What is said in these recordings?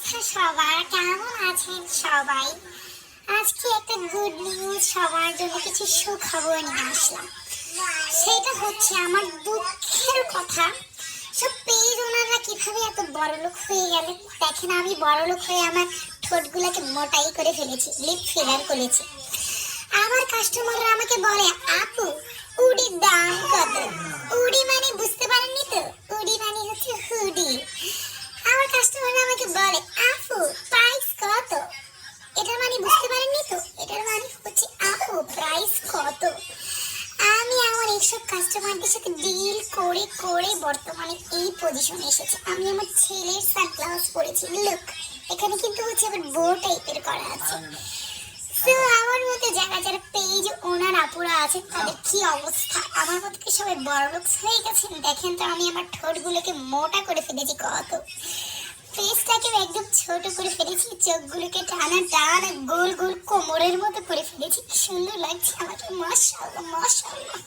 অবস্থা সবার? কেমন আছেন সবাই? আজকে একটা গুড নিউজ, সবার জন্য কিছু সুখবর নিয়ে আসলাম। সেটা হচ্ছে আমার দুঃখের কথা, সব পেজ ওনাররা কিভাবে এত বড়লোক হয়ে গেলে। দেখেন, আমি বড়লোক হয়ে আমার ঠোঁটগুলোকে মোটাই করে ফেলেছি, লিপ ফিলার করেছি। আমার কাস্টমাররা আমাকে বলে, আপু উডির দাম কত? উডি মানে বুঝতে পারেননি তো? উডি মানে হচ্ছে হুডি। আমার কাস্টমাররা আমাকে বলে, আপু প্রাইস কত? এটার মানে বুঝতে পারেননি তো? এটার মানে হচ্ছে আপু প্রাইস কত? আমি আমার এইসব কাস্টমারদের সাথে ডিল করে করে বর্তমানে এই পজিশনে এসেছি। আমি আমার ছেলের সানগ্লাস পরেছি, লুক এখানে কিন্তু হচ্ছে আবার বো টাইপের করা আছে। তো আমার মতো যারা যারা পেজ ওনার আপুরা আছে তাদের কি অবস্থা? আমার মতো কি সবাই বড়লোক হয়ে গেছেন? দেখেন তো, আমি আমার ঠোঁটগুলোকে মোটা করে ফেলেছি কত, ফেসটাকে একদম ছোট করে ফেলেছি, চোখগুলোকে টানা টানা গোল গোল কোমরের মতো করে ফেলেছি। কি সুন্দর লাগছে আমাকে, মাশাআল্লাহ মাশাআল্লাহ।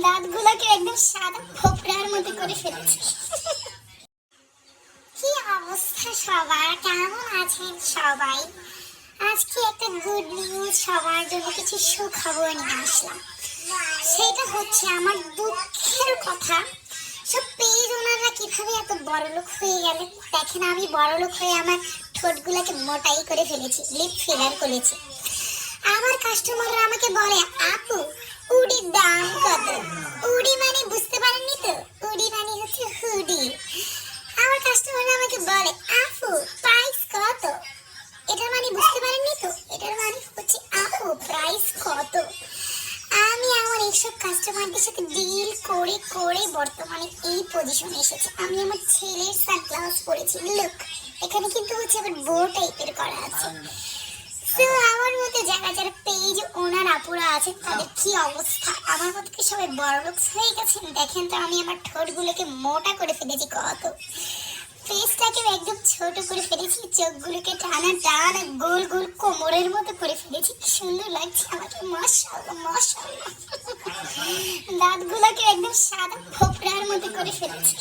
দাঁতগুলোকে একদম সাদা ফোপড়ার মতো করে ফেলেছি। কি অবস্থা সবার? কেমন আছেন সবাই? আজকে একটা গুড নিউজ, সবার জন্য কিছু সুখবর নিয়ে আসলাম। সেটা হচ্ছে আমার দুঃখের কথা, সব পেজ ওনাররা কিভাবে এত বড়লোক হয়ে গেলে। দেখেন, আমি বড়লোক হয়ে আমার ঠোঁটগুলোকে মোটাই করে ফেলেছি, লিপ ফিলার করেছি। আমার কাস্টমাররা আমাকে বলে, আপু উডির দাম কত? উডি মানে বুঝতে পারেননি তো? উডি মানে হচ্ছে হুডি। আমার কাস্টমাররা আমাকে বলে, আপু প্রাইস কত? এটার মানে বুঝতে পারেননি তো? এটার মানে হচ্ছে আপু প্রাইস কত? আমি আমার এইসব কাস্টমারদের সাথে ডিল করে করে বর্তমানে এই পজিশনে এসেছি। আমি আমার ছেলের সানগ্লাস পরেছি, লুক এখানে কিন্তু হচ্ছে আবার বো টাইপের করা আছে। তো আমার মতো যারা যারা পেজ ওনার আপুরা আছে তাদের কি অবস্থা? আমার মতো কি সবাই বড়লোক হয়ে গেছেন? দেখেন তো, আমি আমার ঠোঁটগুলোকে মোটা করে ফেলেছি কত, ফেসটাকে একদম ছোট করে ফেলেছি, চোখগুলোকে টানা টানা গোল গোল কোমরের মতো করে ফেলেছি। কি সুন্দর লাগছে আমাকে, মাশাআল্লাহ মাশাআল্লাহ। দাঁতগুলোকে একদম সাদা ফোপড়ার মতো করে ফেলেছি।